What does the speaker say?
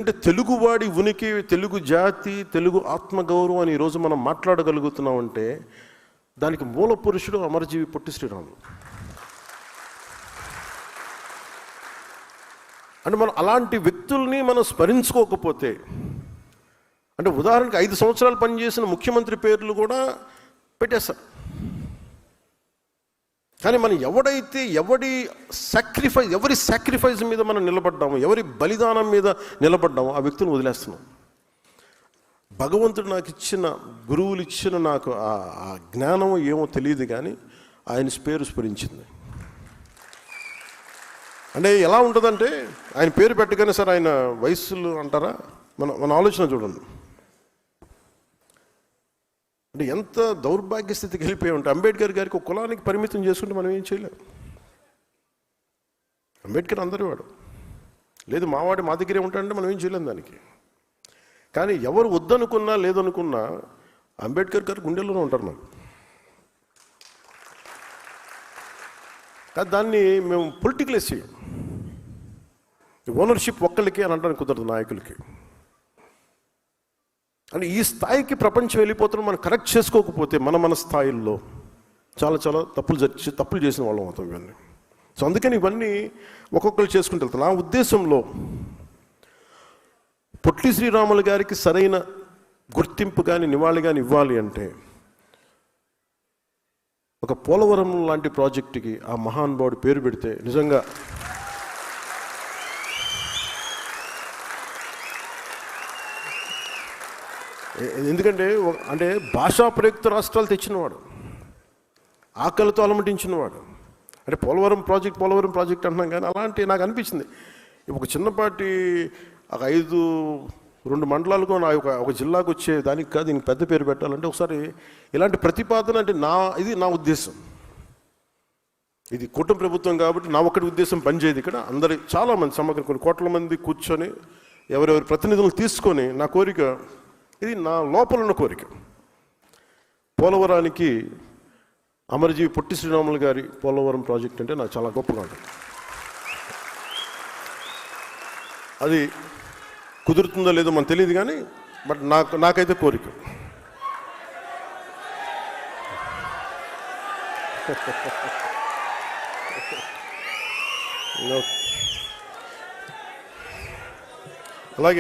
అంటే తెలుగువాడి ఉనికి, తెలుగు జాతి, తెలుగు ఆత్మగౌరవం అని ఈరోజు మనం మాట్లాడగలుగుతున్నామంటే దానికి మూల పురుషుడు అమరజీవి పొట్టి శ్రీరాములు. అంటే మనం అలాంటి వ్యక్తుల్ని మనం స్మరించుకోకపోతే, అంటే ఉదాహరణకి 5 సంవత్సరాలు పనిచేసిన ముఖ్యమంత్రి పేర్లు కూడా పెట్టేస్తారు. కానీ మనం ఎవరి సాక్రిఫైస్ మీద మనం నిలబడ్డాము, ఎవరి బలిదానం మీద నిలబడ్డాము, ఆ వ్యక్తులను వదిలేస్తున్నాం. భగవంతుడు నాకు ఇచ్చిన, గురువులు ఇచ్చిన నాకు ఆ జ్ఞానం ఏమో తెలియదు, కానీ ఆయన పేరు స్మరించింది. అంటే ఎలా ఉంటుందంటే, ఆయన పేరు పెట్టగానే సార్ ఆయన వయస్సులు అంటారా, మన ఆలోచన చూడండి. అంటే ఎంత దౌర్భాగ్య స్థితికి వెళ్ళిపోయి ఉంటే, అంబేద్కర్ గారికి ఒక కులానికి పరిమితం చేసుకుంటే మనం ఏం చేయలేం. అంబేద్కర్ అందరి వాడు, లేదు మావాడి మా దగ్గరే ఉంటాడంటే మనం ఏం చేయలేం దానికి. కానీ ఎవరు వద్దనుకున్నా లేదనుకున్నా అంబేద్కర్ గారు గుండెల్లోనే ఉంటారు నాకు. దాన్ని మేము పొలిటికలైజ్ చేయం. ఓనర్షిప్ ఒక్కళ్ళకి అని అంటానికి కుదరదు, నాయకులకి. అంటే ఈ స్థాయికి ప్రపంచం వెళ్ళిపోతున్నాం. మనం కరెక్ట్ చేసుకోకపోతే మన స్థాయిల్లో చాలా తప్పులు చేసిన వాళ్ళం అవుతాం ఇవన్నీ. సో అందుకని ఇవన్నీ ఒక్కొక్కరు చేసుకుంటూ వెళ్తాం. నా ఉద్దేశంలో పొట్టి శ్రీరాములు గారికి సరైన గుర్తింపు కానీ నివాళి కానీ ఇవ్వాలి అంటే, ఒక పోలవరం లాంటి ప్రాజెక్టుకి ఆ మహానుభావుడి పేరు పెడితే నిజంగా ఎందుకంటే అంటే భాషా ప్రయుక్త రాష్ట్రాలు తెచ్చినవాడు, ఆకలితో అలమటించినవాడు. అంటే పోలవరం ప్రాజెక్ట్ అంటున్నాం, కానీ అలాంటి నాకు అనిపించింది ఒక చిన్నపాటి ఒక 2 మండలాలకు ఒక జిల్లాకు వచ్చే దానికి కాదు, దీనికి పెద్ద పేరు పెట్టాలంటే ఒకసారి ఇలాంటి ప్రతిపాదన అంటే ఇది నా ఉద్దేశం. ఇది కూటమి ప్రభుత్వం కాబట్టి నా ఒక్కటి ఉద్దేశం పనిచేయదు. ఇక్కడ అందరి చాలామంది సమగ్ర కొన్ని కోట్ల మంది కూర్చొని ఎవరెవరి ప్రతినిధులు తీసుకొని, నా కోరిక ఇది, నా లోపల ఉన్న కోరిక, పోలవరానికి అమరజీవి పొట్టి శ్రీరాములు గారి పోలవరం ప్రాజెక్ట్ అంటే నాకు చాలా గొప్పగా ఉంటుంది. అది కుదురుతుందో లేదో మనకు తెలియదు, కానీ బట్ నాకైతే కోరిక. No.